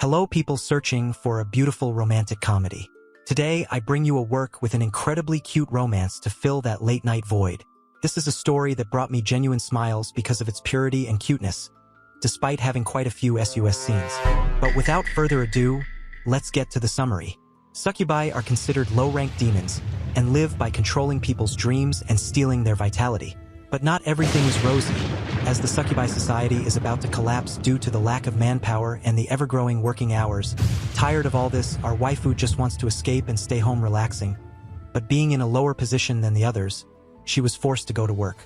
Hello people searching for a beautiful romantic comedy. Today, I bring you a work with an incredibly cute romance to fill that late-night void. This is a story that brought me genuine smiles because of its purity and cuteness, despite having quite a few SUS scenes. But without further ado, let's get to the summary. Succubi are considered low-ranked demons and live by controlling people's dreams and stealing their vitality. But not everything is rosy, as the succubi society is about to collapse due to the lack of manpower and the ever-growing working hours. Tired of all this, our waifu just wants to escape and stay home relaxing. But being in a lower position than the others, she was forced to go to work.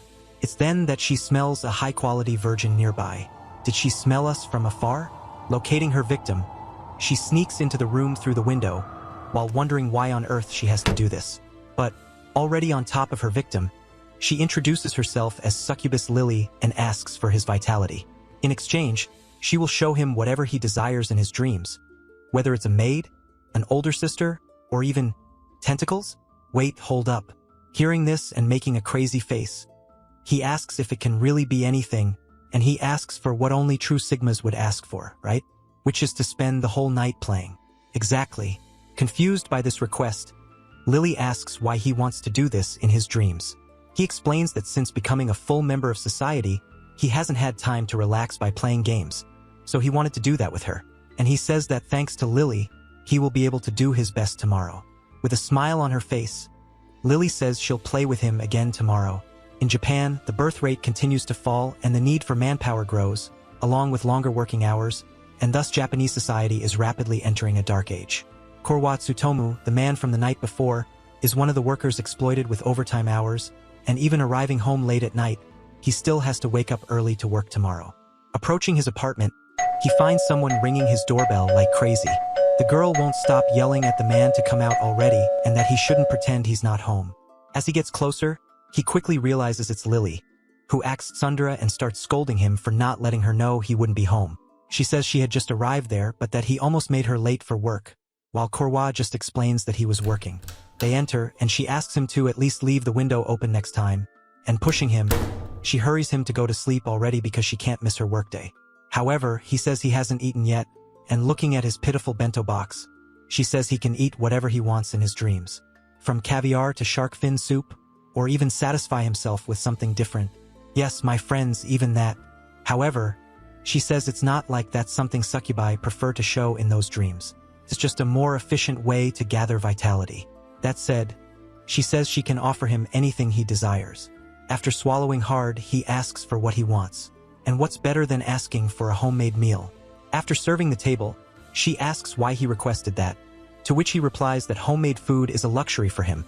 It's then that she smells a high-quality virgin nearby. Did she smell us from afar? Locating her victim, she sneaks into the room through the window, while wondering why on earth she has to do this. But, already on top of her victim, she introduces herself as Succubus Lily and asks for his vitality. In exchange, she will show him whatever he desires in his dreams, whether it's a maid, an older sister, or even tentacles. Wait, hold up. Hearing this and making a crazy face, he asks if it can really be anything, and he asks for what only true Sigmas would ask for, right? Which is to spend the whole night playing. Exactly. Confused by this request, Lily asks why he wants to do this in his dreams. He explains that since becoming a full member of society, he hasn't had time to relax by playing games, so he wanted to do that with her. And he says that thanks to Lily, he will be able to do his best tomorrow. With a smile on her face, Lily says she'll play with him again tomorrow. In Japan, the birth rate continues to fall and the need for manpower grows, along with longer working hours, and thus Japanese society is rapidly entering a dark age. Korwa Tsutomu, the man from the night before, is one of the workers exploited with overtime hours, and even arriving home late at night, he still has to wake up early to work tomorrow. Approaching his apartment, he finds someone ringing his doorbell like crazy. The girl won't stop yelling at the man to come out already and that he shouldn't pretend he's not home. As he gets closer, he quickly realizes it's Lily, who asks Tsundere and starts scolding him for not letting her know he wouldn't be home. She says she had just arrived there but that he almost made her late for work, while Korwa just explains that he was working. They enter, and she asks him to at least leave the window open next time, and pushing him, she hurries him to go to sleep already because she can't miss her workday. However, he says he hasn't eaten yet, and looking at his pitiful bento box, she says he can eat whatever he wants in his dreams. From caviar to shark fin soup, or even satisfy himself with something different. Yes, my friends, even that. However, she says it's not like that's something succubi prefer to show in those dreams. It's just a more efficient way to gather vitality. That said, she says she can offer him anything he desires. After swallowing hard, he asks for what he wants. And what's better than asking for a homemade meal? After serving the table, she asks why he requested that, to which he replies that homemade food is a luxury for him,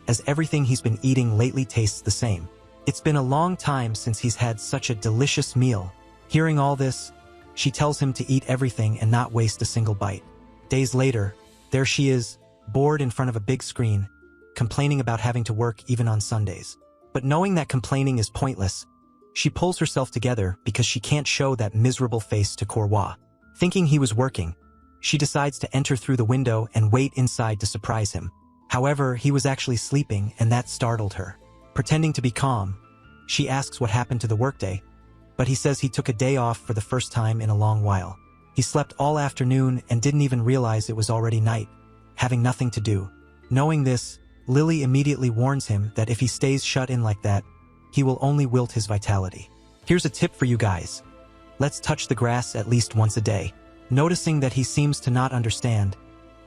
as everything he's been eating lately tastes the same. It's been a long time since he's had such a delicious meal. Hearing all this, she tells him to eat everything and not waste a single bite. Days later, there she is, bored in front of a big screen, complaining about having to work even on Sundays. But knowing that complaining is pointless, she pulls herself together because she can't show that miserable face to Korwa. Thinking he was working, she decides to enter through the window and wait inside to surprise him. However, he was actually sleeping and that startled her. Pretending to be calm, she asks what happened to the workday, but he says he took a day off for the first time in a long while. He slept all afternoon and didn't even realize it was already night, having nothing to do. Knowing this, Lily immediately warns him that if he stays shut in like that, he will only wilt his vitality. Here's a tip for you guys. Let's touch the grass at least once a day. Noticing that he seems to not understand,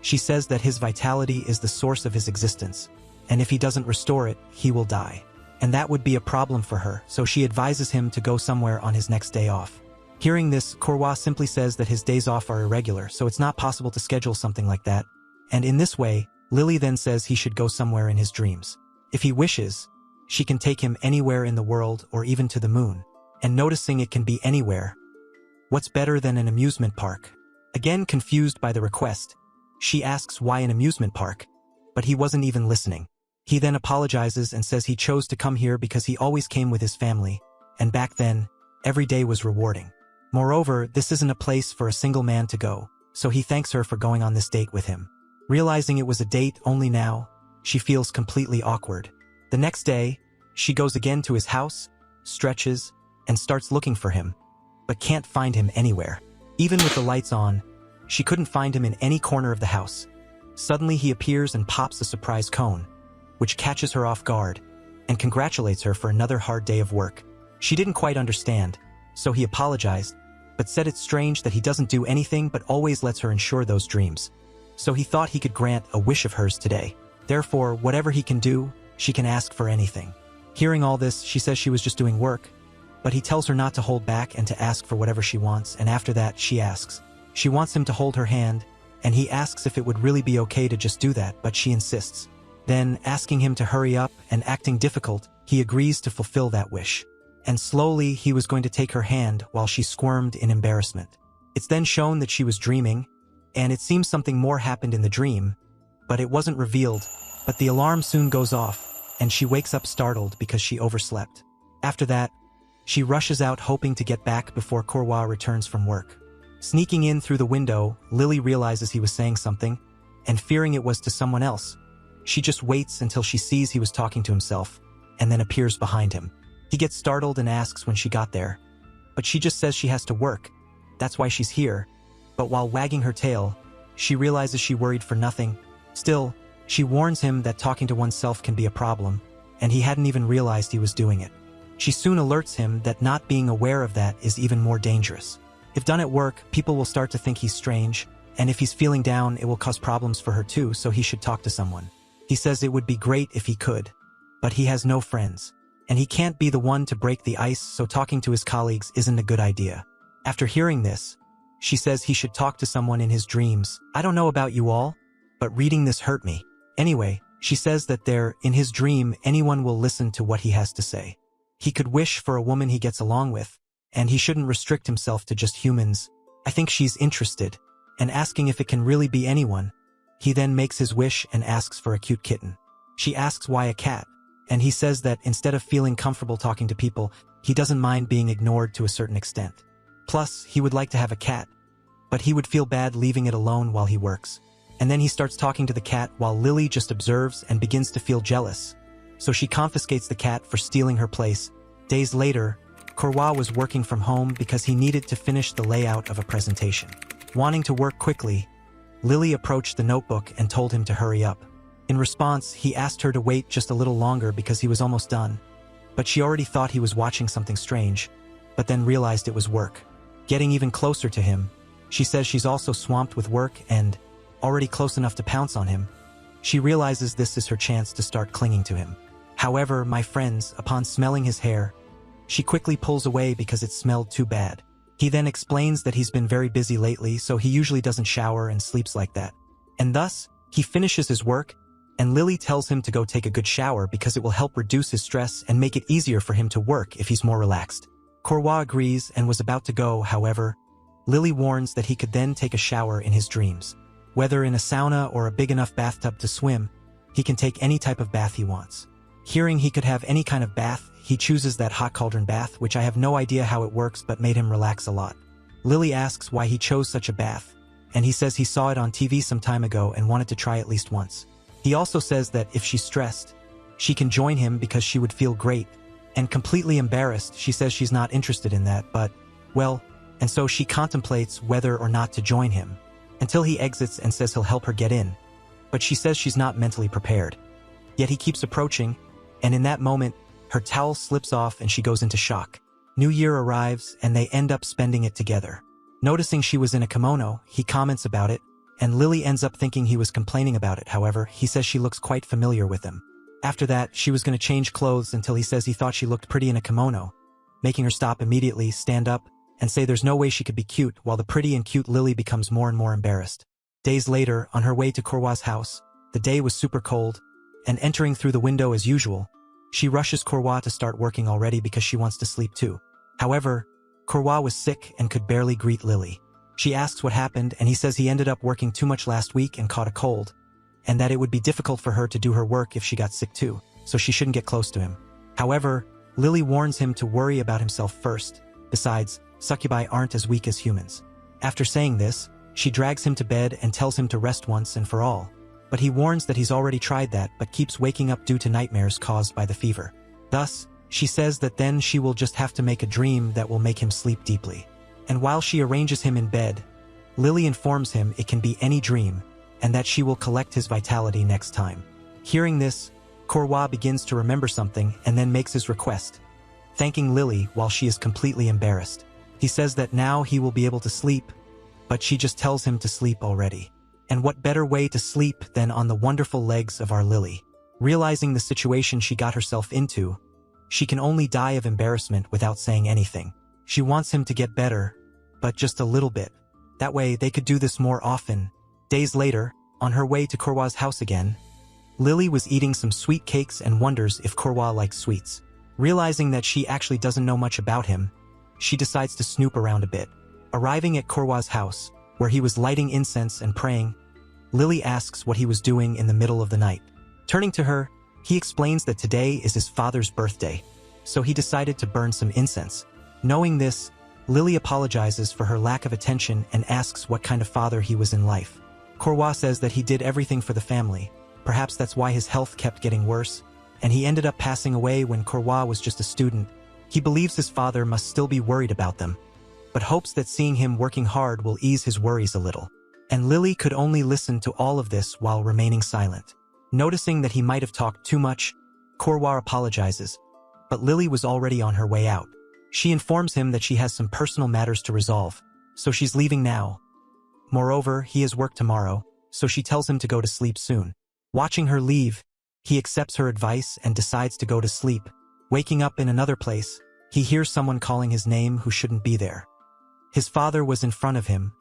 she says that his vitality is the source of his existence, and if he doesn't restore it, he will die. And that would be a problem for her, so she advises him to go somewhere on his next day off. Hearing this, Korwa simply says that his days off are irregular, so it's not possible to schedule something like that. And in this way, Lily then says he should go somewhere in his dreams. If he wishes, she can take him anywhere in the world or even to the moon. And noticing it can be anywhere, what's better than an amusement park? Again confused by the request, she asks why an amusement park, but he wasn't even listening. He then apologizes and says he chose to come here because he always came with his family, and back then, every day was rewarding. Moreover, this isn't a place for a single man to go, so he thanks her for going on this date with him. Realizing it was a date only now, she feels completely awkward. The next day, she goes again to his house, stretches, and starts looking for him, but can't find him anywhere. Even with the lights on, She couldn't find him in any corner of the house. Suddenly he appears and pops a surprise cone, which catches her off guard, and congratulates her for another hard day of work. She didn't quite understand, so he apologized, but said it's strange that he doesn't do anything but always lets her ensure those dreams. So he thought he could grant a wish of hers today. Therefore, whatever he can do, she can ask for anything. Hearing all this, she says she was just doing work, but he tells her not to hold back and to ask for whatever she wants, and after that, she asks. She wants him to hold her hand, and he asks if it would really be okay to just do that, but she insists. Then, asking him to hurry up and acting difficult, he agrees to fulfill that wish. And slowly, he was going to take her hand while she squirmed in embarrassment. It's then shown that she was dreaming, and it seems something more happened in the dream, but it wasn't revealed. But the alarm soon goes off, and she wakes up startled because she overslept. After that, she rushes out hoping to get back before Korwa returns from work. Sneaking in through the window, Lily realizes he was saying something, and fearing it was to someone else, she just waits until she sees he was talking to himself, and then appears behind him. He gets startled and asks when she got there, but she just says she has to work. That's why she's here. But while wagging her tail, she realizes she worried for nothing. Still, she warns him that talking to oneself can be a problem, and he hadn't even realized he was doing it. She soon alerts him that not being aware of that is even more dangerous. If done at work, people will start to think he's strange, and if he's feeling down, it will cause problems for her too, so he should talk to someone. He says it would be great if he could, but he has no friends, and he can't be the one to break the ice, so talking to his colleagues isn't a good idea. After hearing this, she says he should talk to someone in his dreams. I don't know about you all, but reading this hurt me. Anyway, she says that in his dream, anyone will listen to what he has to say. He could wish for a woman he gets along with, and he shouldn't restrict himself to just humans. I think she's interested, and asking if it can really be anyone. He then makes his wish and asks for a cute kitten. She asks why a cat, and he says that instead of feeling comfortable talking to people, he doesn't mind being ignored to a certain extent. Plus, he would like to have a cat, but he would feel bad leaving it alone while he works. And then he starts talking to the cat while Lily just observes and begins to feel jealous. So she confiscates the cat for stealing her place. Days later, Korwa was working from home because he needed to finish the layout of a presentation. Wanting to work quickly, Lily approached the notebook and told him to hurry up. In response, he asked her to wait just a little longer because he was almost done. But she already thought he was watching something strange, but then realized it was work. Getting even closer to him, she says she's also swamped with work and already close enough to pounce on him. She realizes this is her chance to start clinging to him. However, my friends, upon smelling his hair, she quickly pulls away because it smelled too bad. He then explains that he's been very busy lately, so he usually doesn't shower and sleeps like that. And thus, he finishes his work, and Lily tells him to go take a good shower because it will help reduce his stress and make it easier for him to work if he's more relaxed. Korwa agrees and was about to go, however, Lily warns that he could then take a shower in his dreams. Whether in a sauna or a big enough bathtub to swim, he can take any type of bath he wants. Hearing he could have any kind of bath, he chooses that hot cauldron bath, which I have no idea how it works but made him relax a lot. Lily asks why he chose such a bath, and he says he saw it on TV some time ago and wanted to try at least once. He also says that if she's stressed, she can join him because she would feel great, and completely embarrassed, she says she's not interested in that, but, well, and so she contemplates whether or not to join him, until he exits and says he'll help her get in, but she says she's not mentally prepared. Yet he keeps approaching, and in that moment, her towel slips off and she goes into shock. New Year arrives and they end up spending it together. Noticing she was in a kimono, he comments about it, and Lily ends up thinking he was complaining about it. However, he says she looks quite familiar with him. After that, she was going to change clothes until he says he thought she looked pretty in a kimono, making her stop immediately, stand up, and say there's no way she could be cute, while the pretty and cute Lily becomes more and more embarrassed. Days later, on her way to Korwa's house, the day was super cold, and entering through the window as usual, she rushes Korwa to start working already because she wants to sleep too. However, Korwa was sick and could barely greet Lily. She asks what happened, and he says he ended up working too much last week and caught a cold, and that it would be difficult for her to do her work if she got sick too, so she shouldn't get close to him. However, Lily warns him to worry about himself first. Besides, succubi aren't as weak as humans. After saying this, she drags him to bed and tells him to rest once and for all. But he warns that he's already tried that but keeps waking up due to nightmares caused by the fever. Thus, she says that then she will just have to make a dream that will make him sleep deeply. And while she arranges him in bed, Lily informs him it can be any dream, and that she will collect his vitality next time. Hearing this, Korwa begins to remember something and then makes his request, thanking Lily while she is completely embarrassed. He says that now he will be able to sleep, but she just tells him to sleep already. And what better way to sleep than on the wonderful legs of our Lily? Realizing the situation she got herself into, she can only die of embarrassment without saying anything. She wants him to get better, but just a little bit. That way they could do this more often. Days later, on her way to Korwa's house again, Lily was eating some sweet cakes and wonders if Korwa likes sweets. Realizing that she actually doesn't know much about him, she decides to snoop around a bit. Arriving at Korwa's house, where he was lighting incense and praying, Lily asks what he was doing in the middle of the night. Turning to her, he explains that today is his father's birthday, so he decided to burn some incense. Knowing this, Lily apologizes for her lack of attention and asks what kind of father he was in life. Korwa says that he did everything for the family. Perhaps that's why his health kept getting worse, and he ended up passing away when Korwa was just a student. He believes his father must still be worried about them, but hopes that seeing him working hard will ease his worries a little. And Lily could only listen to all of this while remaining silent. Noticing that he might have talked too much, Korwa apologizes, but Lily was already on her way out. She informs him that she has some personal matters to resolve, so she's leaving now. Moreover, he has work tomorrow, so she tells him to go to sleep soon. Watching her leave, he accepts her advice and decides to go to sleep. Waking up in another place, he hears someone calling his name who shouldn't be there. His father was in front of him,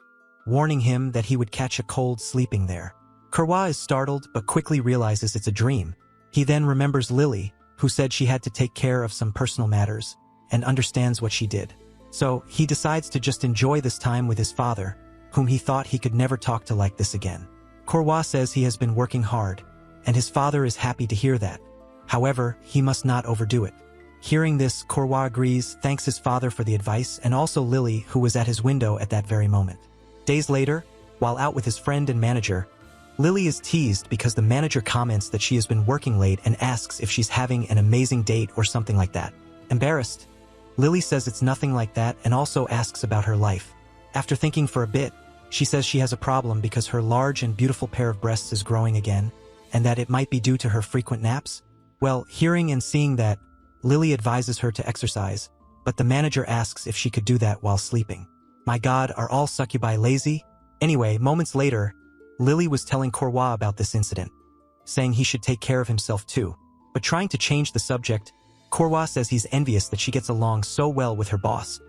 warning him that he would catch a cold sleeping there. Korwa is startled but quickly realizes it's a dream. He then remembers Lily, who said she had to take care of some personal matters, and understands what she did. So he decides to just enjoy this time with his father, whom he thought he could never talk to like this again. Korwa says he has been working hard, and his father is happy to hear that. However, he must not overdo it. Hearing this, Korwa agrees, thanks his father for the advice, and also Lily, who was at his window at that very moment. Days later, while out with his friend and manager, Lily is teased because the manager comments that she has been working late and asks if she's having an amazing date or something like that. Embarrassed, Lily says it's nothing like that and also asks about her life. After thinking for a bit, she says she has a problem because her large and beautiful pair of breasts is growing again, and that it might be due to her frequent naps. Well, hearing and seeing that, Lily advises her to exercise, but the manager asks if she could do that while sleeping. My God, are all succubi lazy? Anyway, moments later, Lily was telling Korwa about this incident, saying he should take care of himself too. But trying to change the subject, Korwa says he's envious that she gets along so well with her boss.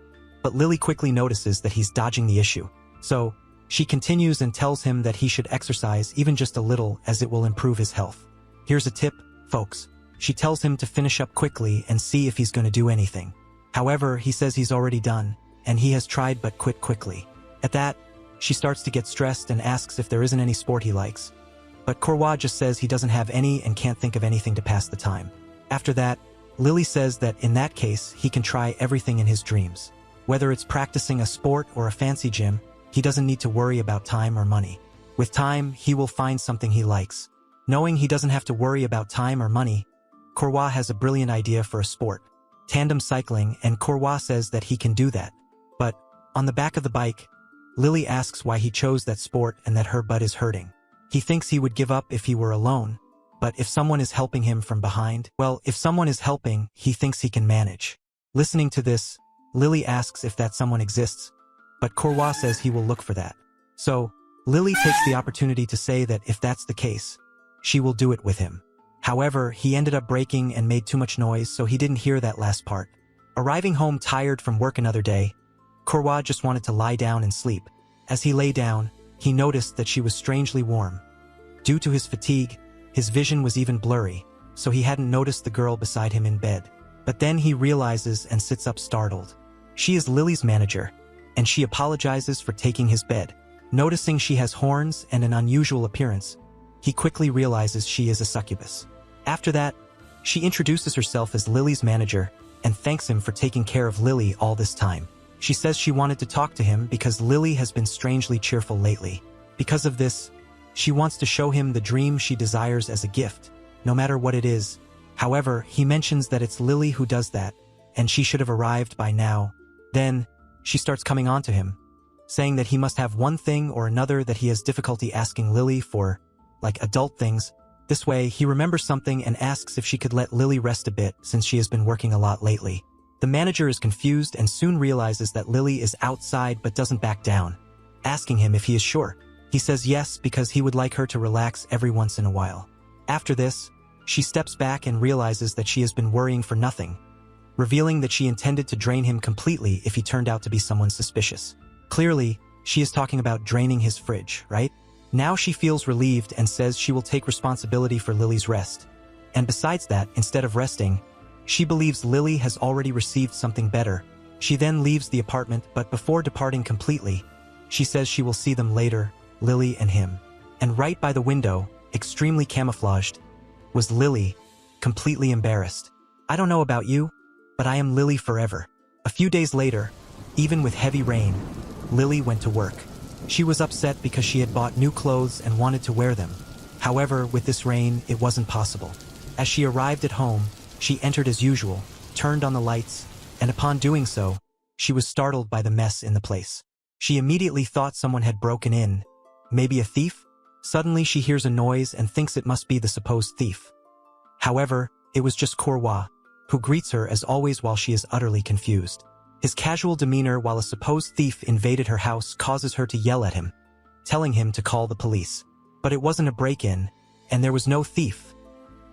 But Lily quickly notices that he's dodging the issue. So, she continues and tells him that he should exercise even just a little as it will improve his health. Here's a tip, folks. She tells him to finish up quickly and see if he's going to do anything. However, he says he's already done, and he has tried but quit quickly. At that, she starts to get stressed and asks if there isn't any sport he likes. But Korwa just says he doesn't have any and can't think of anything to pass the time. After that, Lily says that in that case, he can try everything in his dreams. Whether it's practicing a sport or a fancy gym, he doesn't need to worry about time or money. With time, he will find something he likes. Knowing he doesn't have to worry about time or money, Korwa has a brilliant idea for a sport. Tandem cycling, and Korwa says that he can do that. But, on the back of the bike, Lily asks why he chose that sport and that her butt is hurting. He thinks he would give up if he were alone, but if someone is helping him from behind, well, if someone is helping, he thinks he can manage. Listening to this, Lily asks if that someone exists, but Korwa says he will look for that. So, Lily takes the opportunity to say that if that's the case, she will do it with him. However, he ended up breaking and made too much noise, so he didn't hear that last part. Arriving home tired from work another day, Korwa just wanted to lie down and sleep. As he lay down, he noticed that she was strangely warm. Due to his fatigue, his vision was even blurry, so he hadn't noticed the girl beside him in bed. But then he realizes and sits up startled. She is Lily's manager, and she apologizes for taking his bed. Noticing she has horns and an unusual appearance, he quickly realizes she is a succubus. After that, she introduces herself as Lily's manager and thanks him for taking care of Lily all this time. She says she wanted to talk to him because Lily has been strangely cheerful lately. Because of this, she wants to show him the dream she desires as a gift, no matter what it is. However, he mentions that it's Lily who does that, and she should have arrived by now. Then, she starts coming on to him, saying that he must have one thing or another that he has difficulty asking Lily for, like adult things. This way, he remembers something and asks if she could let Lily rest a bit since she has been working a lot lately. The manager is confused and soon realizes that Lily is outside but doesn't back down, asking him if he is sure. He says yes because he would like her to relax every once in a while. After this, she steps back and realizes that she has been worrying for nothing, revealing that she intended to drain him completely if he turned out to be someone suspicious. Clearly, she is talking about draining his fridge, right? Now she feels relieved and says she will take responsibility for Lily's rest. And besides that, instead of resting, she believes Lily has already received something better. She then leaves the apartment, but before departing completely, she says she will see them later, Lily and him. And right by the window, extremely camouflaged, was Lily, completely embarrassed. I don't know about you, but I am Lily forever. A few days later, even with heavy rain, Lily went to work. She was upset because she had bought new clothes and wanted to wear them. However, with this rain, it wasn't possible. As she arrived at home, she entered as usual, turned on the lights, and upon doing so, she was startled by the mess in the place. She immediately thought someone had broken in, maybe a thief? Suddenly she hears a noise and thinks it must be the supposed thief. However, it was just Korwa, who greets her as always while she is utterly confused. His casual demeanor while a supposed thief invaded her house causes her to yell at him, telling him to call the police. But it wasn't a break-in, and there was no thief.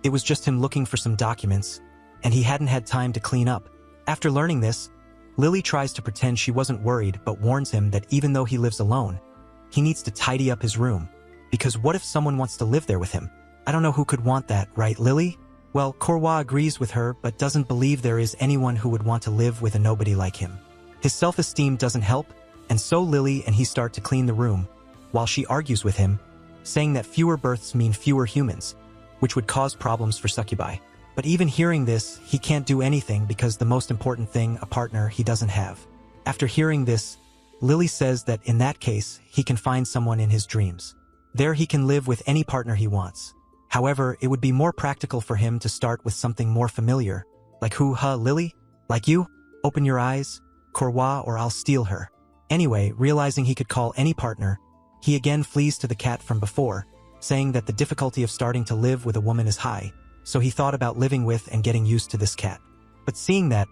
It was just him looking for some documents, and he hadn't had time to clean up. After learning this, Lily tries to pretend she wasn't worried but warns him that even though he lives alone, he needs to tidy up his room. Because what if someone wants to live there with him? I don't know who could want that, right, Lily? Well, Korwa agrees with her but doesn't believe there is anyone who would want to live with a nobody like him. His self-esteem doesn't help, and so Lily and he start to clean the room, while she argues with him, saying that fewer births mean fewer humans, which would cause problems for succubi. But even hearing this, he can't do anything because the most important thing, a partner, he doesn't have. After hearing this, Lily says that in that case, he can find someone in his dreams. There he can live with any partner he wants. However, it would be more practical for him to start with something more familiar. Like who, Lily? Like you? Open your eyes, Korwa, or I'll steal her. Anyway, realizing he could call any partner, he again flees to the cat from before, saying that the difficulty of starting to live with a woman is high, so he thought about living with and getting used to this cat. But seeing that,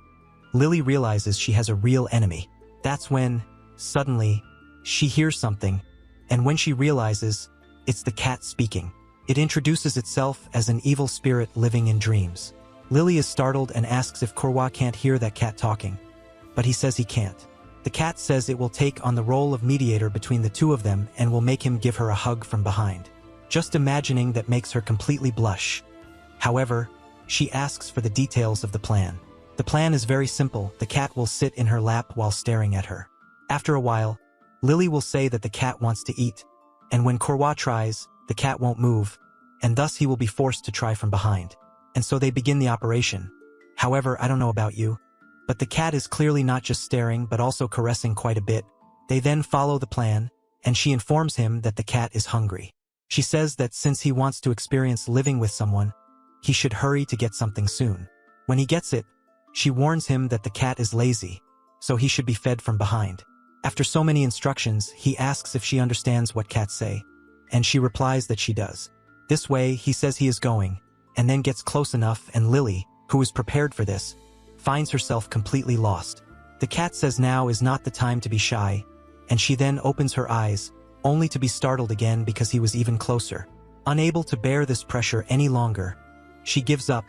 Lily realizes she has a real enemy. That's when, suddenly, she hears something, and when she realizes, it's the cat speaking. It introduces itself as an evil spirit living in dreams. Lily is startled and asks if Korwa can't hear that cat talking, but he says he can't. The cat says it will take on the role of mediator between the two of them and will make him give her a hug from behind. Just imagining that makes her completely blush. However, she asks for the details of the plan. The plan is very simple. The cat will sit in her lap while staring at her. After a while, Lily will say that the cat wants to eat, and when Korwa tries, the cat won't move, and thus he will be forced to try from behind. And so they begin the operation. However, I don't know about you, but the cat is clearly not just staring but also caressing quite a bit. They then follow the plan, and she informs him that the cat is hungry. She says that since he wants to experience living with someone, he should hurry to get something soon. When he gets it, she warns him that the cat is lazy, so he should be fed from behind. After so many instructions, he asks if she understands what cats say, and she replies that she does. This way, he says he is going, and then gets close enough, and Lily, who is prepared for this, finds herself completely lost. The cat says now is not the time to be shy, and she then opens her eyes, only to be startled again because he was even closer. Unable to bear this pressure any longer, she gives up,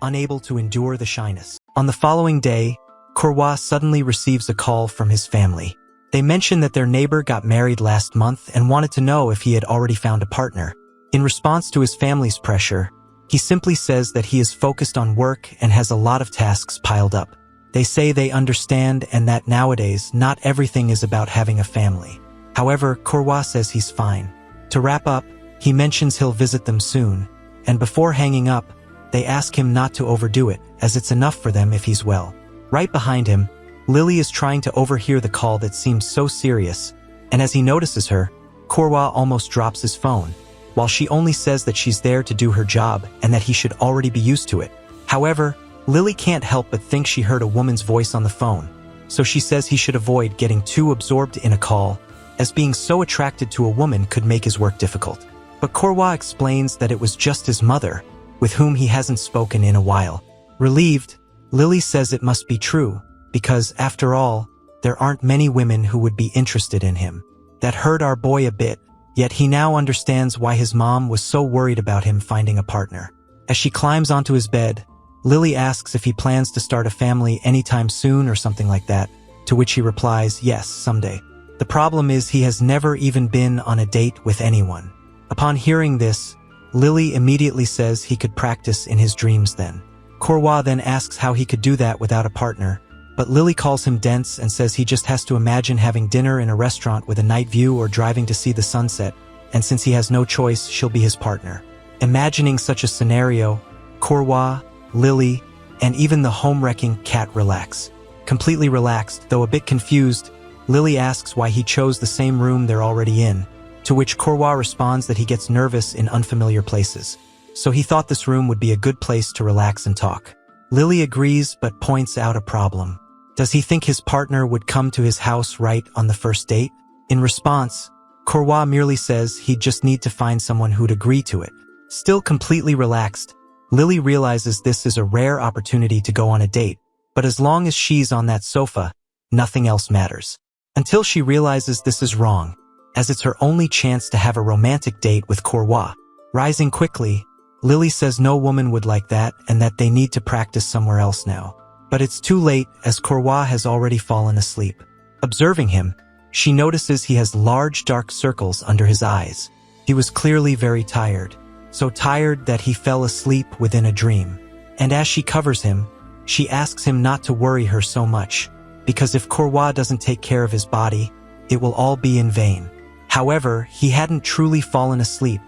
unable to endure the shyness. On the following day, Korwa suddenly receives a call from his family. They mention that their neighbor got married last month and wanted to know if he had already found a partner. In response to his family's pressure, he simply says that he is focused on work and has a lot of tasks piled up. They say they understand and that nowadays not everything is about having a family. However, Korwa says he's fine. To wrap up, he mentions he'll visit them soon, and before hanging up, they ask him not to overdo it, as it's enough for them if he's well. Right behind him, Lily is trying to overhear the call that seems so serious, and as he notices her, Korwa almost drops his phone, while she only says that she's there to do her job and that he should already be used to it. However, Lily can't help but think she heard a woman's voice on the phone, so she says he should avoid getting too absorbed in a call as being so attracted to a woman could make his work difficult. But Korwa explains that it was just his mother, with whom he hasn't spoken in a while. Relieved, Lily says it must be true, because, after all, there aren't many women who would be interested in him. That hurt our boy a bit, yet he now understands why his mom was so worried about him finding a partner. As she climbs onto his bed, Lily asks if he plans to start a family anytime soon or something like that, to which he replies, yes, someday. The problem is he has never even been on a date with anyone. Upon hearing this, Lily immediately says he could practice in his dreams then. Korwa then asks how he could do that without a partner, but Lily calls him dense and says he just has to imagine having dinner in a restaurant with a night view or driving to see the sunset, and since he has no choice, she'll be his partner. Imagining such a scenario, Korwa, Lily, and even the home-wrecking cat relax. Completely relaxed, though a bit confused, Lily asks why he chose the same room they're already in, to which Korwa responds that he gets nervous in unfamiliar places. So he thought this room would be a good place to relax and talk. Lily agrees but points out a problem. Does he think his partner would come to his house right on the first date? In response, Korwa merely says he'd just need to find someone who'd agree to it. Still completely relaxed, Lily realizes this is a rare opportunity to go on a date, but as long as she's on that sofa, nothing else matters. Until she realizes this is wrong, as it's her only chance to have a romantic date with Korwa. Rising quickly, Lily says no woman would like that and that they need to practice somewhere else now. But it's too late, as Korwa has already fallen asleep. Observing him, she notices he has large dark circles under his eyes. He was clearly very tired, so tired that he fell asleep within a dream. And as she covers him, she asks him not to worry her so much, because if Korwa doesn't take care of his body, it will all be in vain. However, he hadn't truly fallen asleep,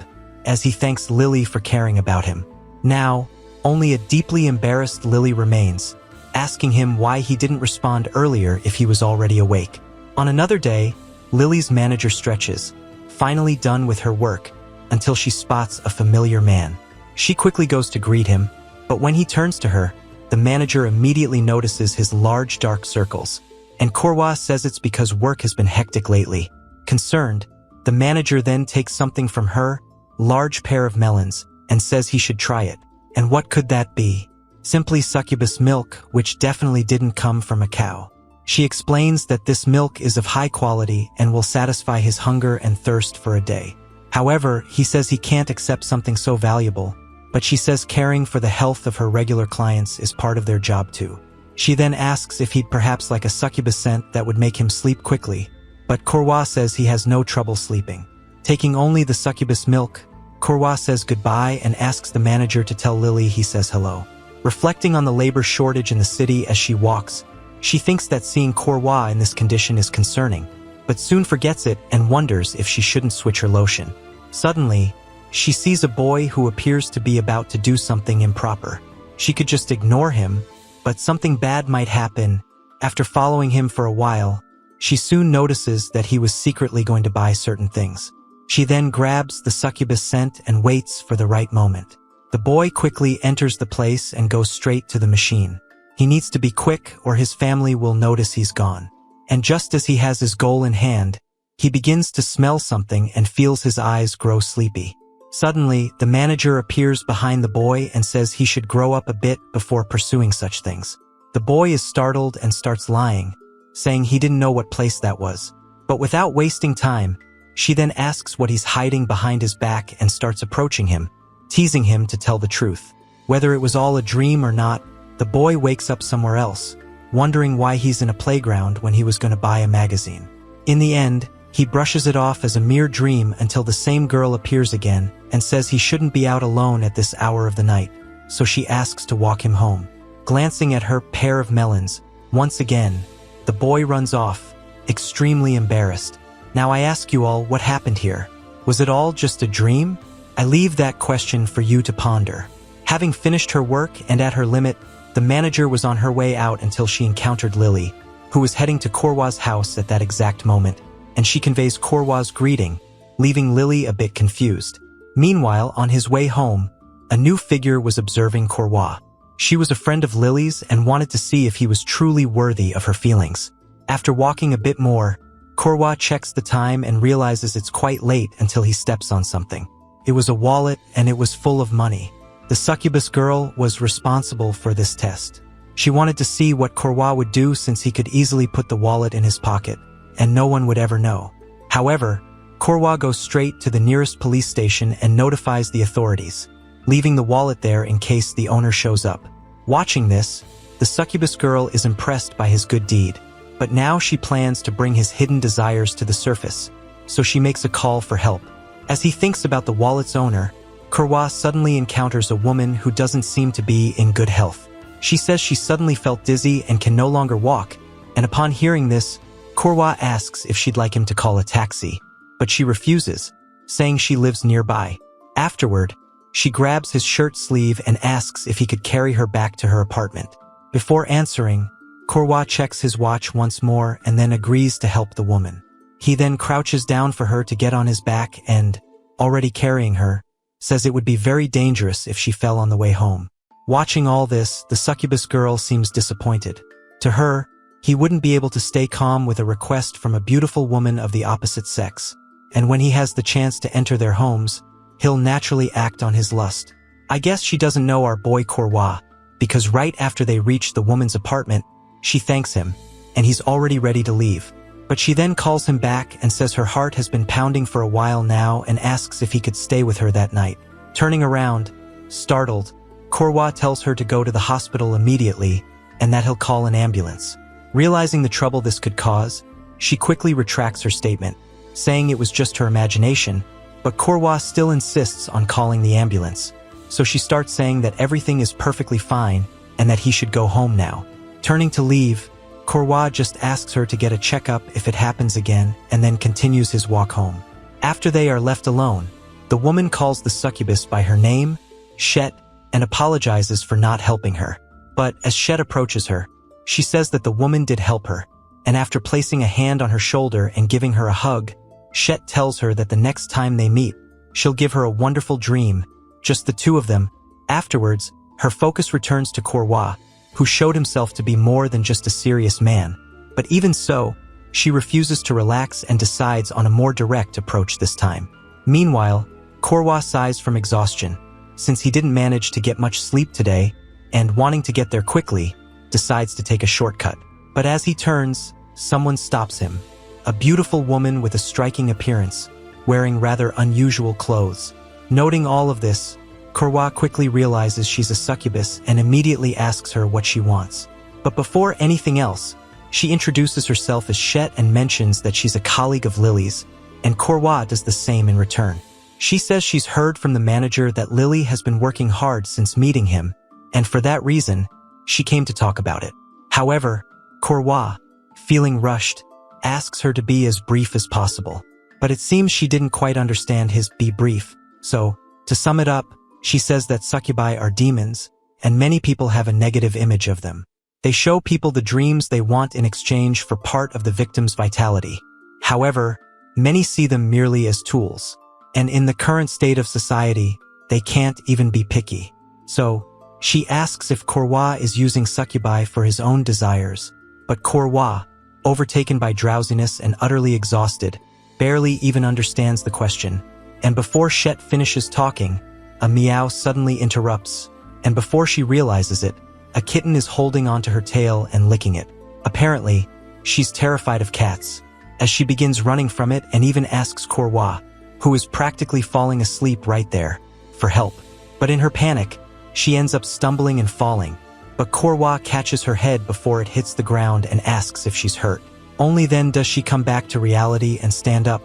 as he thanks Lily for caring about him. Now, only a deeply embarrassed Lily remains, asking him why he didn't respond earlier if he was already awake. On another day, Lily's manager stretches, finally done with her work, until she spots a familiar man. She quickly goes to greet him, but when he turns to her, the manager immediately notices his large dark circles, and Korwa says it's because work has been hectic lately. Concerned, the manager then takes something from her, large pair of melons, and says he should try it. And what could that be? Simply succubus milk, which definitely didn't come from a cow. She explains that this milk is of high quality and will satisfy his hunger and thirst for a day. However, he says he can't accept something so valuable, but she says caring for the health of her regular clients is part of their job too. She then asks if he'd perhaps like a succubus scent that would make him sleep quickly, but Korwa says he has no trouble sleeping. Taking only the succubus milk, Korwa says goodbye and asks the manager to tell Lily he says hello. Reflecting on the labor shortage in the city as she walks, she thinks that seeing Korwa in this condition is concerning, but soon forgets it and wonders if she shouldn't switch her lotion. Suddenly, she sees a boy who appears to be about to do something improper. She could just ignore him, but something bad might happen. After following him for a while, she soon notices that he was secretly going to buy certain things. She then grabs the succubus scent and waits for the right moment. The boy quickly enters the place and goes straight to the machine. He needs to be quick or his family will notice he's gone. And just as he has his goal in hand, he begins to smell something and feels his eyes grow sleepy. Suddenly, the manager appears behind the boy and says he should grow up a bit before pursuing such things. The boy is startled and starts lying, saying he didn't know what place that was. But without wasting time, she then asks what he's hiding behind his back and starts approaching him, teasing him to tell the truth. Whether it was all a dream or not, the boy wakes up somewhere else, wondering why he's in a playground when he was going to buy a magazine. In the end, he brushes it off as a mere dream until the same girl appears again and says he shouldn't be out alone at this hour of the night, so she asks to walk him home. Glancing at her pair of melons, once again, the boy runs off, extremely embarrassed. Now I ask you all, what happened here? Was it all just a dream? I leave that question for you to ponder. Having finished her work and at her limit, the manager was on her way out until she encountered Lily, who was heading to Korwa's house at that exact moment, and she conveys Korwa's greeting, leaving Lily a bit confused. Meanwhile, on his way home, a new figure was observing Korwa. She was a friend of Lily's and wanted to see if he was truly worthy of her feelings. After walking a bit more, Korwa checks the time and realizes it's quite late until he steps on something. It was a wallet and it was full of money. The succubus girl was responsible for this test. She wanted to see what Korwa would do since he could easily put the wallet in his pocket, and no one would ever know. However, Korwa goes straight to the nearest police station and notifies the authorities, leaving the wallet there in case the owner shows up. Watching this, the succubus girl is impressed by his good deed, but now she plans to bring his hidden desires to the surface, so she makes a call for help. As he thinks about the wallet's owner, Korwa suddenly encounters a woman who doesn't seem to be in good health. She says she suddenly felt dizzy and can no longer walk, and upon hearing this, Korwa asks if she'd like him to call a taxi, but she refuses, saying she lives nearby. Afterward, she grabs his shirt sleeve and asks if he could carry her back to her apartment. Before answering, Korwa checks his watch once more and then agrees to help the woman. He then crouches down for her to get on his back and, already carrying her, says it would be very dangerous if she fell on the way home. Watching all this, the succubus girl seems disappointed. To her, he wouldn't be able to stay calm with a request from a beautiful woman of the opposite sex, and when he has the chance to enter their homes, he'll naturally act on his lust. I guess she doesn't know our boy Korwa, because right after they reach the woman's apartment, she thanks him, and he's already ready to leave. But she then calls him back and says her heart has been pounding for a while now and asks if he could stay with her that night. Turning around, startled, Korwa tells her to go to the hospital immediately and that he'll call an ambulance. Realizing the trouble this could cause, she quickly retracts her statement, saying it was just her imagination, but Korwa still insists on calling the ambulance. So she starts saying that everything is perfectly fine and that he should go home now. Turning to leave, Korwa just asks her to get a checkup if it happens again and then continues his walk home. After they are left alone, the woman calls the succubus by her name, Shet, and apologizes for not helping her. But as Shet approaches her, she says that the woman did help her, and after placing a hand on her shoulder and giving her a hug, Shet tells her that the next time they meet, she'll give her a wonderful dream, just the two of them. Afterwards, her focus returns to Korwa, who showed himself to be more than just a serious man. But even so, she refuses to relax and decides on a more direct approach this time. Meanwhile, Korwa sighs from exhaustion, since he didn't manage to get much sleep today, and wanting to get there quickly, decides to take a shortcut. But as he turns, someone stops him. A beautiful woman with a striking appearance, wearing rather unusual clothes. Noting all of this, Korwa quickly realizes she's a succubus and immediately asks her what she wants. But before anything else, she introduces herself as Shet and mentions that she's a colleague of Lily's, and Korwa does the same in return. She says she's heard from the manager that Lily has been working hard since meeting him, and for that reason, she came to talk about it. However, Korwa, feeling rushed, asks her to be as brief as possible. But it seems she didn't quite understand his "be brief," so, to sum it up, she says that succubi are demons, and many people have a negative image of them. They show people the dreams they want in exchange for part of the victim's vitality. However, many see them merely as tools, and in the current state of society, they can't even be picky. So, she asks if Korwa is using succubi for his own desires, but Korwa, overtaken by drowsiness and utterly exhausted, barely even understands the question. And before Shet finishes talking, a meow suddenly interrupts, and before she realizes it, a kitten is holding onto her tail and licking it. Apparently, she's terrified of cats, as she begins running from it and even asks Korwa, who is practically falling asleep right there, for help. But in her panic, she ends up stumbling and falling, but Korwa catches her head before it hits the ground and asks if she's hurt. Only then does she come back to reality and stand up,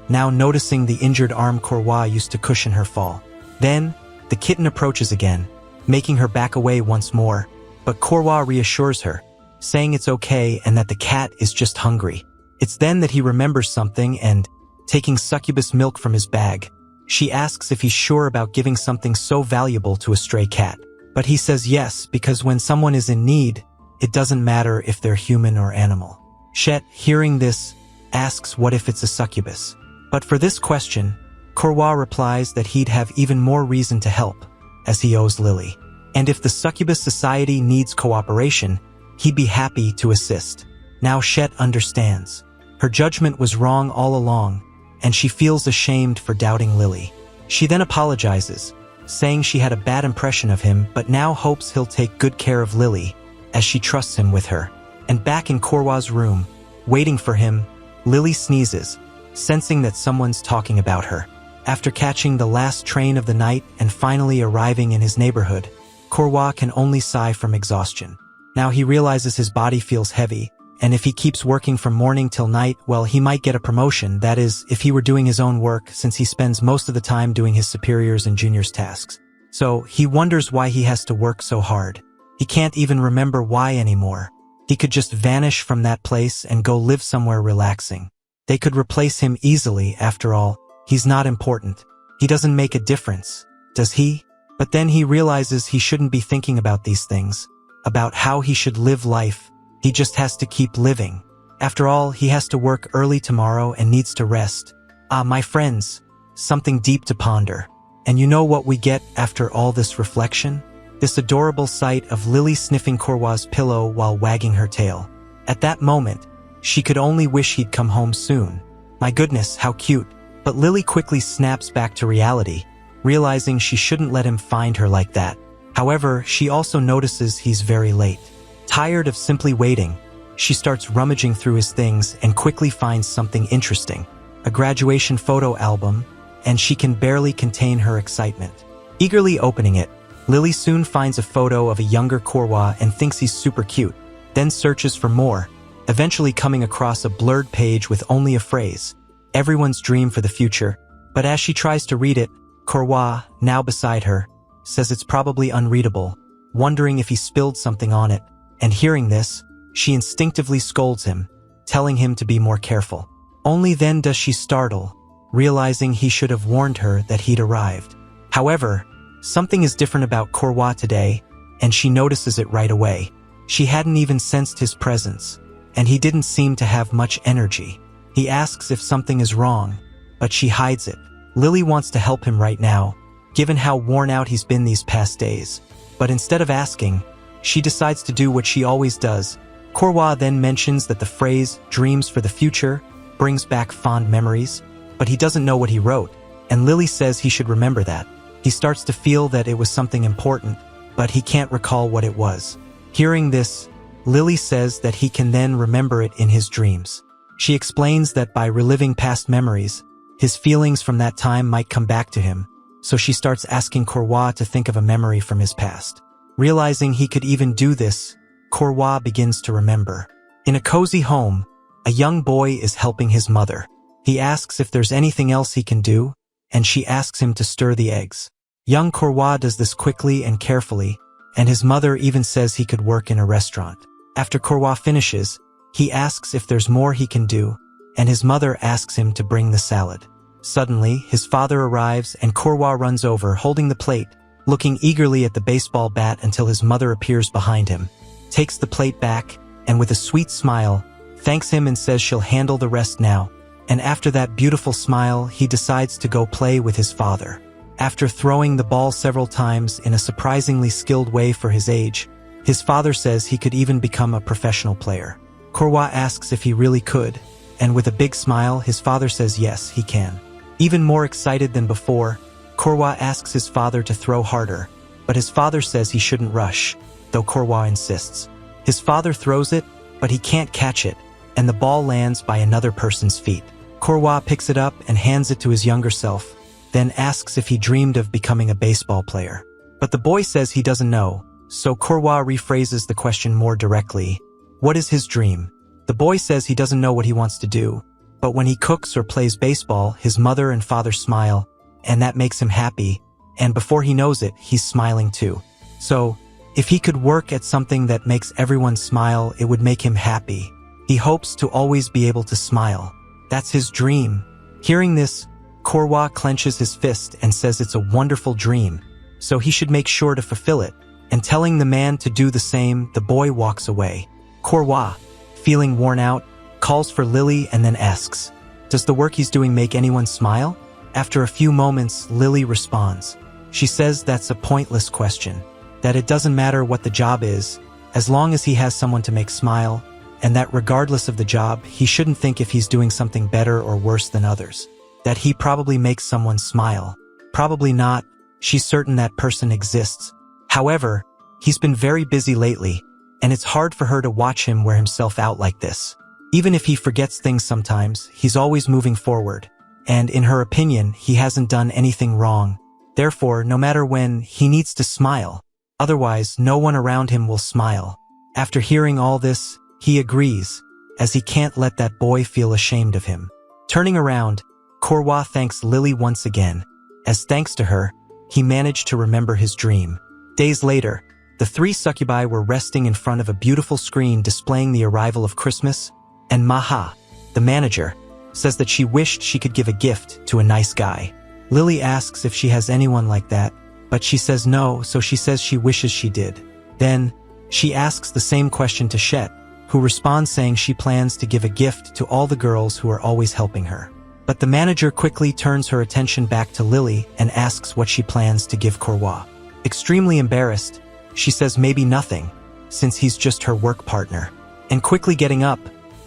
now noticing the injured arm Korwa used to cushion her fall. Then, the kitten approaches again, making her back away once more, but Korwa reassures her, saying it's okay and that the cat is just hungry. It's then that he remembers something and, taking succubus milk from his bag, she asks if he's sure about giving something so valuable to a stray cat. But he says yes, because when someone is in need, it doesn't matter if they're human or animal. Shet, hearing this, asks what if it's a succubus. But for this question, Korwa replies that he'd have even more reason to help, as he owes Lily. And if the succubus society needs cooperation, he'd be happy to assist. Now Shet understands. Her judgment was wrong all along, and she feels ashamed for doubting Lily. She then apologizes, saying she had a bad impression of him but now hopes he'll take good care of Lily, as she trusts him with her. And back in Korwa's room, waiting for him, Lily sneezes, sensing that someone's talking about her. After catching the last train of the night and finally arriving in his neighborhood, Korwa can only sigh from exhaustion. Now he realizes his body feels heavy, and if he keeps working from morning till night, well, he might get a promotion, that is, if he were doing his own work, since he spends most of the time doing his superiors' and juniors' tasks. So, he wonders why he has to work so hard. He can't even remember why anymore. He could just vanish from that place and go live somewhere relaxing. They could replace him easily, after all. He's not important. He doesn't make a difference, does he? But then he realizes he shouldn't be thinking about these things, about how he should live life. He just has to keep living. After all, he has to work early tomorrow and needs to rest. My friends, something deep to ponder. And you know what we get after all this reflection? This adorable sight of Lily sniffing Korwa's pillow while wagging her tail. At that moment, she could only wish he'd come home soon. My goodness, how cute. But Lily quickly snaps back to reality, realizing she shouldn't let him find her like that. However, she also notices he's very late. Tired of simply waiting, she starts rummaging through his things and quickly finds something interesting, a graduation photo album, and she can barely contain her excitement. Eagerly opening it, Lily soon finds a photo of a younger Korwa and thinks he's super cute, then searches for more, eventually coming across a blurred page with only a phrase, "Everyone's dream for the future," but as she tries to read it, Korwa, now beside her, says it's probably unreadable, wondering if he spilled something on it. And hearing this, she instinctively scolds him, telling him to be more careful. Only then does she startle, realizing he should have warned her that he'd arrived. However, something is different about Korwa today, and she notices it right away. She hadn't even sensed his presence, and he didn't seem to have much energy. He asks if something is wrong, but she hides it. Lily wants to help him right now, given how worn out he's been these past days. But instead of asking, she decides to do what she always does. Korwa then mentions that the phrase, "dreams for the future," brings back fond memories, but he doesn't know what he wrote, and Lily says he should remember that. He starts to feel that it was something important, but he can't recall what it was. Hearing this, Lily says that he can then remember it in his dreams. She explains that by reliving past memories, his feelings from that time might come back to him, so she starts asking Korwa to think of a memory from his past. Realizing he could even do this, Korwa begins to remember. In a cozy home, a young boy is helping his mother. He asks if there's anything else he can do, and she asks him to stir the eggs. Young Korwa does this quickly and carefully, and his mother even says he could work in a restaurant. After Korwa finishes, he asks if there's more he can do, and his mother asks him to bring the salad. Suddenly, his father arrives and Korwa runs over, holding the plate, looking eagerly at the baseball bat until his mother appears behind him, takes the plate back, and with a sweet smile, thanks him and says she'll handle the rest now. And after that beautiful smile, he decides to go play with his father. After throwing the ball several times in a surprisingly skilled way for his age, his father says he could even become a professional player. Korwa asks if he really could, and with a big smile, his father says yes, he can. Even more excited than before, Korwa asks his father to throw harder, but his father says he shouldn't rush, though Korwa insists. His father throws it, but he can't catch it, and the ball lands by another person's feet. Korwa picks it up and hands it to his younger self, then asks if he dreamed of becoming a baseball player. But the boy says he doesn't know, so Korwa rephrases the question more directly. What is his dream? The boy says he doesn't know what he wants to do, but when he cooks or plays baseball, his mother and father smile, and that makes him happy, and before he knows it, he's smiling too. So, if he could work at something that makes everyone smile, it would make him happy. He hopes to always be able to smile. That's his dream. Hearing this, Korwa clenches his fist and says it's a wonderful dream, so he should make sure to fulfill it, and telling the man to do the same, the boy walks away. Korwa, feeling worn out, calls for Lily and then asks, "Does the work he's doing make anyone smile?" After a few moments, Lily responds. She says that's a pointless question, that it doesn't matter what the job is, as long as he has someone to make smile, and that regardless of the job, he shouldn't think if he's doing something better or worse than others. That he probably makes someone smile. Probably not. She's certain that person exists. However, he's been very busy lately, and it's hard for her to watch him wear himself out like this. Even if he forgets things sometimes, he's always moving forward, and in her opinion, he hasn't done anything wrong. Therefore, no matter when, he needs to smile. Otherwise, no one around him will smile. After hearing all this, he agrees, as he can't let that boy feel ashamed of him. Turning around, Korwa thanks Lily once again, as thanks to her, he managed to remember his dream. Days later, the three succubi were resting in front of a beautiful screen displaying the arrival of Christmas, and Maha, the manager, says that she wished she could give a gift to a nice guy. Lily asks if she has anyone like that, but she says no, so she says she wishes she did. Then, she asks the same question to Shet, who responds saying she plans to give a gift to all the girls who are always helping her. But the manager quickly turns her attention back to Lily and asks what she plans to give Korwa. Extremely embarrassed, she says maybe nothing, since he's just her work partner. And quickly getting up,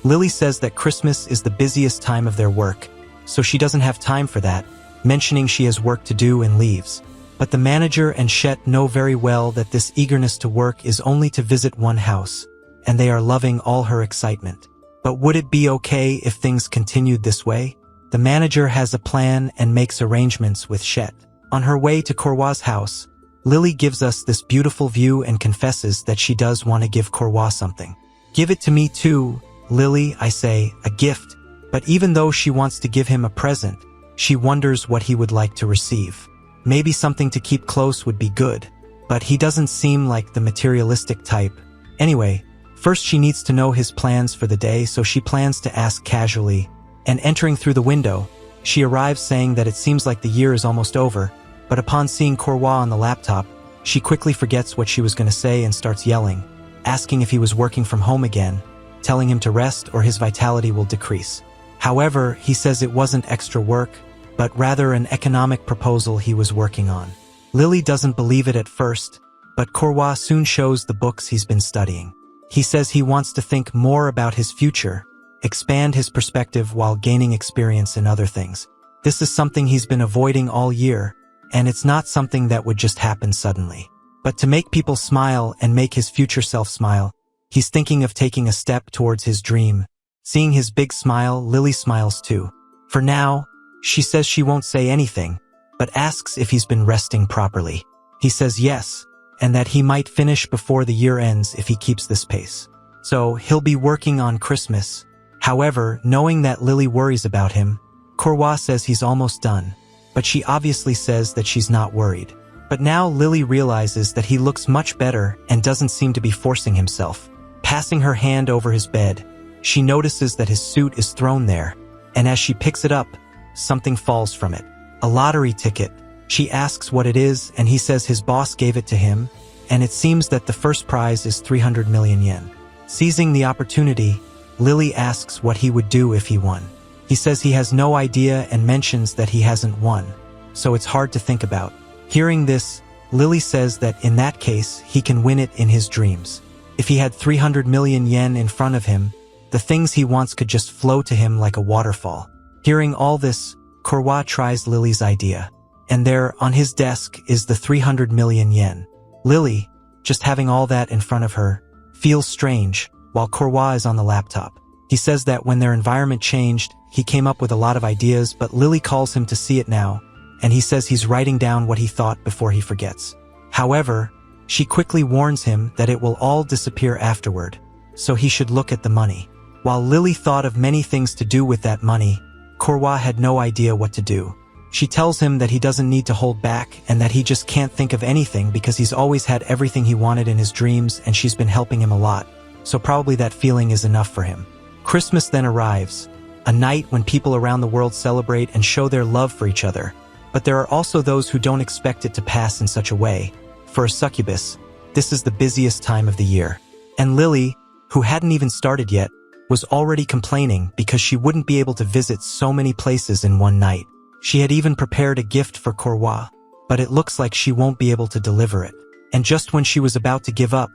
Lily says that Christmas is the busiest time of their work, so she doesn't have time for that, mentioning she has work to do and leaves. But the manager and Shet know very well that this eagerness to work is only to visit one house, and they are loving all her excitement. But would it be okay if things continued this way? The manager has a plan and makes arrangements with Shet. On her way to Korwa's house, Lily gives us this beautiful view and confesses that she does want to give Korwa something. Give it to me too, Lily, I say, a gift. But even though she wants to give him a present, she wonders what he would like to receive. Maybe something to keep close would be good, but he doesn't seem like the materialistic type. Anyway, first she needs to know his plans for the day, so she plans to ask casually, and entering through the window, she arrives saying that it seems like the year is almost over, but upon seeing Korwa on the laptop, she quickly forgets what she was going to say and starts yelling, asking if he was working from home again, telling him to rest or his vitality will decrease. However, he says it wasn't extra work, but rather an economic proposal he was working on. Lily doesn't believe it at first, but Korwa soon shows the books he's been studying. He says he wants to think more about his future, expand his perspective while gaining experience in other things. This is something he's been avoiding all year, and it's not something that would just happen suddenly. But to make people smile and make his future self smile, he's thinking of taking a step towards his dream. Seeing his big smile, Lily smiles too. For now, she says she won't say anything, but asks if he's been resting properly. He says yes, and that he might finish before the year ends if he keeps this pace. So he'll be working on Christmas. However, knowing that Lily worries about him, Korwa says he's almost done, but she obviously says that she's not worried. But now Lily realizes that he looks much better and doesn't seem to be forcing himself. Passing her hand over his bed, she notices that his suit is thrown there, and as she picks it up, something falls from it. A lottery ticket. She asks what it is, and he says his boss gave it to him, and it seems that the first prize is 300 million yen. Seizing the opportunity, Lily asks what he would do if he won. He says he has no idea and mentions that he hasn't won, so it's hard to think about. Hearing this, Lily says that in that case, he can win it in his dreams. If he had 300 million yen in front of him, the things he wants could just flow to him like a waterfall. Hearing all this, Korwa tries Lily's idea, and there, on his desk, is the 300 million yen. Lily, just having all that in front of her, feels strange, while Korwa is on the laptop. He says that when their environment changed, he came up with a lot of ideas, but Lily calls him to see it now, and he says he's writing down what he thought before he forgets. However, she quickly warns him that it will all disappear afterward, so he should look at the money. While Lily thought of many things to do with that money, Korwa had no idea what to do. She tells him that he doesn't need to hold back and that he just can't think of anything because he's always had everything he wanted in his dreams and she's been helping him a lot, so probably that feeling is enough for him. Christmas then arrives, a night when people around the world celebrate and show their love for each other. But there are also those who don't expect it to pass in such a way. For a succubus, this is the busiest time of the year. And Lily, who hadn't even started yet, was already complaining because she wouldn't be able to visit so many places in one night. She had even prepared a gift for Korwa, but it looks like she won't be able to deliver it. And just when she was about to give up,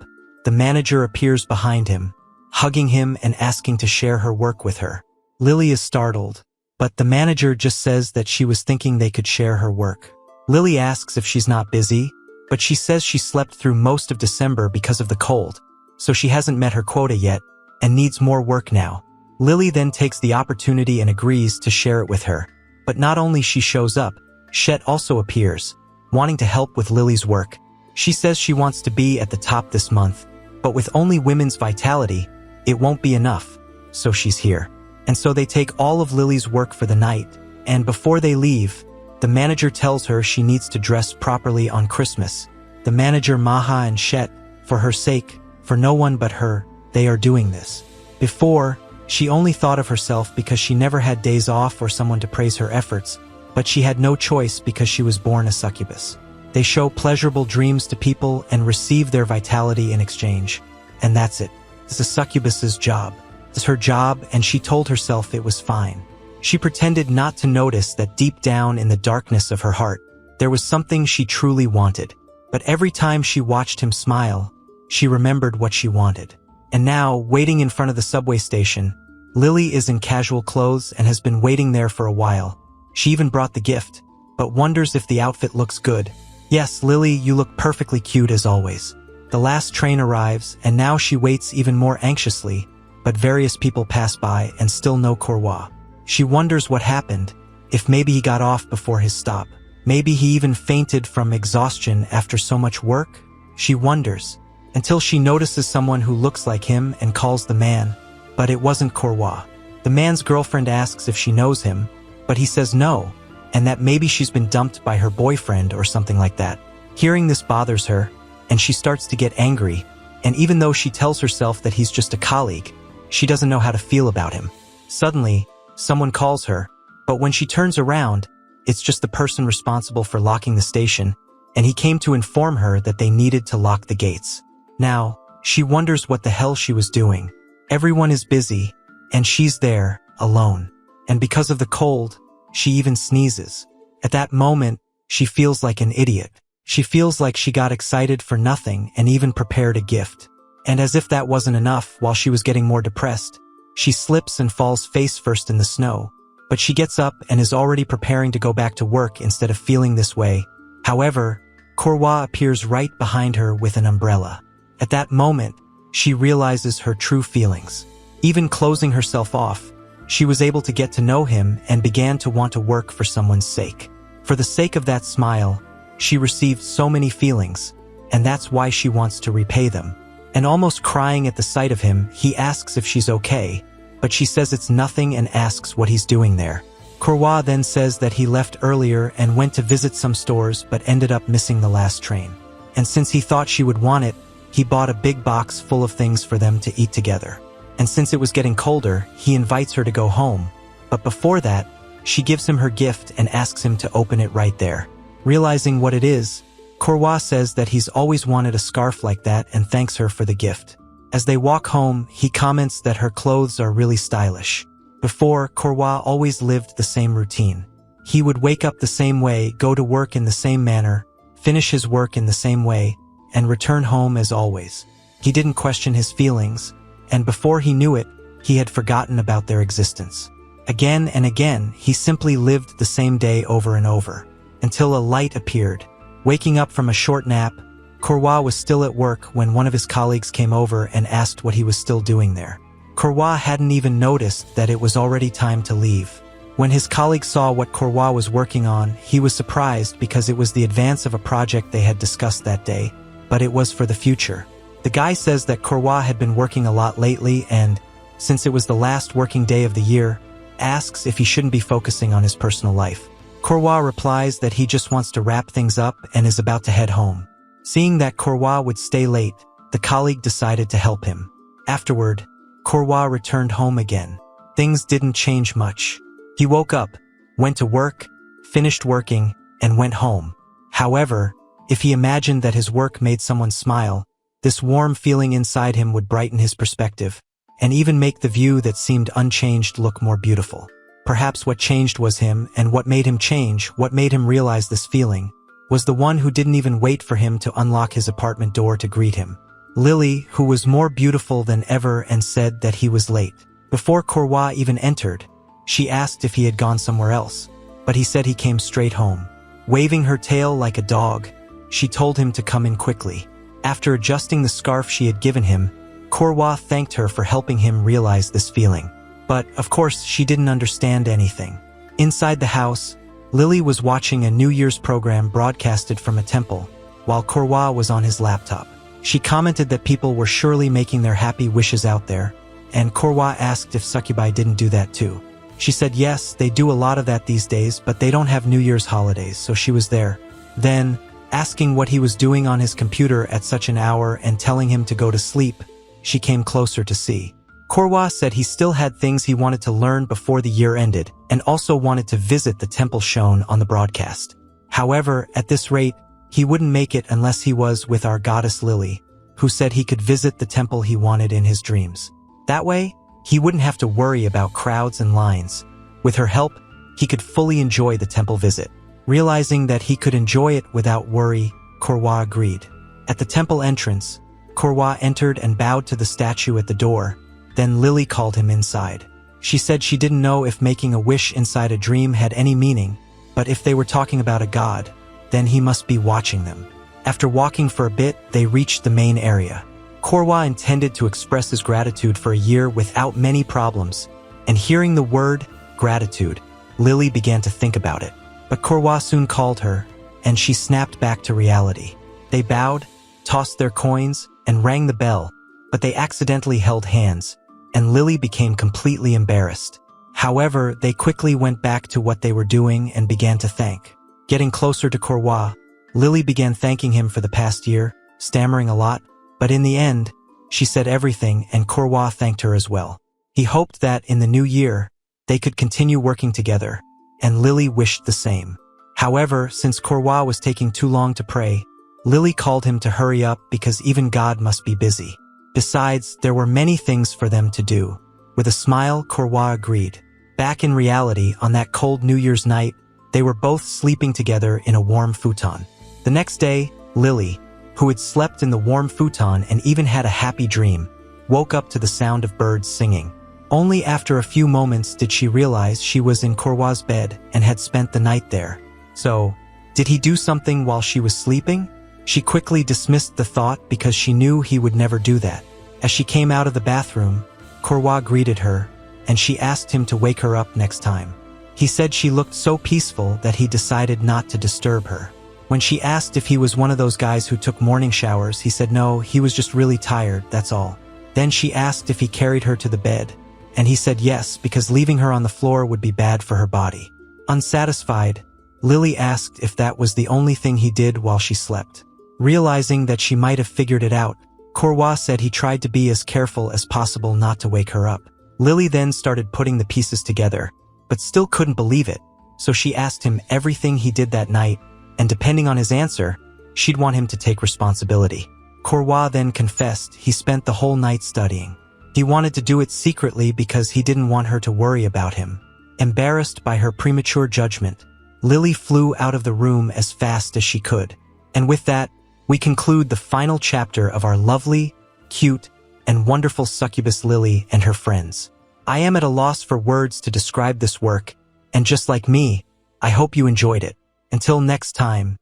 the manager appears behind him, hugging him and asking to share her work with her. Lily is startled, but the manager just says that she was thinking they could share her work. Lily asks if she's not busy, but she says she slept through most of December because of the cold, so she hasn't met her quota yet and needs more work now. Lily then takes the opportunity and agrees to share it with her. But not only she shows up, Shet also appears, wanting to help with Lily's work. She says she wants to be at the top this month, but with only women's vitality, it won't be enough, so she's here. And so they take all of Lily's work for the night, and before they leave, the manager tells her she needs to dress properly on Christmas. The manager Maha and Shet, for her sake, for no one but her, they are doing this. Before, she only thought of herself because she never had days off or someone to praise her efforts, but she had no choice because she was born a succubus. They show pleasurable dreams to people and receive their vitality in exchange. And that's it. It's a succubus's job. It's her job, and she told herself it was fine. She pretended not to notice that deep down in the darkness of her heart, there was something she truly wanted. But every time she watched him smile, she remembered what she wanted. And now, waiting in front of the subway station, Lily is in casual clothes and has been waiting there for a while. She even brought the gift, but wonders if the outfit looks good. Yes, Lily, you look perfectly cute as always. The last train arrives, and now she waits even more anxiously, but various people pass by and still no Korwa. She wonders what happened, if maybe he got off before his stop. Maybe he even fainted from exhaustion after so much work? She wonders, until she notices someone who looks like him and calls the man, but it wasn't Korwa. The man's girlfriend asks if she knows him, but he says no, and that maybe she's been dumped by her boyfriend or something like that. Hearing this bothers her, and she starts to get angry, and even though she tells herself that he's just a colleague, she doesn't know how to feel about him. Suddenly, someone calls her, but when she turns around, it's just the person responsible for locking the station, and he came to inform her that they needed to lock the gates. Now, she wonders what the hell she was doing. Everyone is busy, and she's there, alone. And because of the cold, she even sneezes. At that moment, she feels like an idiot. She feels like she got excited for nothing and even prepared a gift. And as if that wasn't enough, while she was getting more depressed, she slips and falls face first in the snow. But she gets up and is already preparing to go back to work instead of feeling this way. However, Korwa appears right behind her with an umbrella. At that moment, she realizes her true feelings. Even closing herself off, she was able to get to know him and began to want to work for someone's sake. For the sake of that smile, she received so many feelings, and that's why she wants to repay them. And almost crying at the sight of him, he asks if she's okay, but she says it's nothing and asks what he's doing there. Korwa then says that he left earlier and went to visit some stores but ended up missing the last train. And since he thought she would want it, he bought a big box full of things for them to eat together. And since it was getting colder, he invites her to go home. But before that, she gives him her gift and asks him to open it right there. Realizing what it is, Korwa says that he's always wanted a scarf like that and thanks her for the gift. As they walk home, he comments that her clothes are really stylish. Before, Korwa always lived the same routine. He would wake up the same way, go to work in the same manner, finish his work in the same way, and return home as always. He didn't question his feelings, and before he knew it, he had forgotten about their existence. Again and again, he simply lived the same day over and over, until a light appeared. Waking up from a short nap, Korwa was still at work when one of his colleagues came over and asked what he was still doing there. Korwa hadn't even noticed that it was already time to leave. When his colleague saw what Korwa was working on, he was surprised because it was the advance of a project they had discussed that day, but it was for the future. The guy says that Korwa had been working a lot lately and, since it was the last working day of the year, asks if he shouldn't be focusing on his personal life. Korwa replies that he just wants to wrap things up and is about to head home. Seeing that Korwa would stay late, the colleague decided to help him. Afterward, Korwa returned home again. Things didn't change much. He woke up, went to work, finished working, and went home. However, if he imagined that his work made someone smile, this warm feeling inside him would brighten his perspective, and even make the view that seemed unchanged look more beautiful. Perhaps what changed was him, and what made him change, what made him realize this feeling, was the one who didn't even wait for him to unlock his apartment door to greet him. Lily, who was more beautiful than ever, and said that he was late. Before Korwa even entered, she asked if he had gone somewhere else, but he said he came straight home. Waving her tail like a dog, she told him to come in quickly. After adjusting the scarf she had given him, Korwa thanked her for helping him realize this feeling. But, of course, she didn't understand anything. Inside the house, Lily was watching a New Year's program broadcasted from a temple, while Korwa was on his laptop. She commented that people were surely making their happy wishes out there, and Korwa asked if succubi didn't do that too. She said yes, they do a lot of that these days, but they don't have New Year's holidays, so she was there. Then, asking what he was doing on his computer at such an hour and telling him to go to sleep, she came closer to see. Korwa said he still had things he wanted to learn before the year ended, and also wanted to visit the temple shown on the broadcast. However, at this rate, he wouldn't make it unless he was with our goddess Lily, who said he could visit the temple he wanted in his dreams. That way, he wouldn't have to worry about crowds and lines. With her help, he could fully enjoy the temple visit. Realizing that he could enjoy it without worry, Korwa agreed. At the temple entrance, Korwa entered and bowed to the statue at the door. Then Lily called him inside. She said she didn't know if making a wish inside a dream had any meaning, but if they were talking about a god, then he must be watching them. After walking for a bit, they reached the main area. Korwa intended to express his gratitude for a year without many problems, and hearing the word gratitude, Lily began to think about it. But Korwa soon called her, and she snapped back to reality. They bowed, tossed their coins, and rang the bell, but they accidentally held hands, and Lily became completely embarrassed. However, they quickly went back to what they were doing and began to thank. Getting closer to Korwa, Lily began thanking him for the past year, stammering a lot, but in the end, she said everything and Korwa thanked her as well. He hoped that in the new year, they could continue working together, and Lily wished the same. However, since Korwa was taking too long to pray, Lily called him to hurry up because even God must be busy. Besides, there were many things for them to do. With a smile, Korwa agreed. Back in reality, on that cold New Year's night, they were both sleeping together in a warm futon. The next day, Lily, who had slept in the warm futon and even had a happy dream, woke up to the sound of birds singing. Only after a few moments did she realize she was in Korwa's bed and had spent the night there. So, did he do something while she was sleeping? She quickly dismissed the thought because she knew he would never do that. As she came out of the bathroom, Korwa greeted her, and she asked him to wake her up next time. He said she looked so peaceful that he decided not to disturb her. When she asked if he was one of those guys who took morning showers, he said no, he was just really tired, that's all. Then she asked if he carried her to the bed, and he said yes, because leaving her on the floor would be bad for her body. Unsatisfied, Lily asked if that was the only thing he did while she slept. Realizing that she might have figured it out, Korwa said he tried to be as careful as possible not to wake her up. Lily then started putting the pieces together, but still couldn't believe it, so she asked him everything he did that night, and depending on his answer, she'd want him to take responsibility. Korwa then confessed he spent the whole night studying. He wanted to do it secretly because he didn't want her to worry about him. Embarrassed by her premature judgment, Lily flew out of the room as fast as she could. And with that, we conclude the final chapter of our lovely, cute, and wonderful succubus Lily and her friends. I am at a loss for words to describe this work, and just like me, I hope you enjoyed it. Until next time,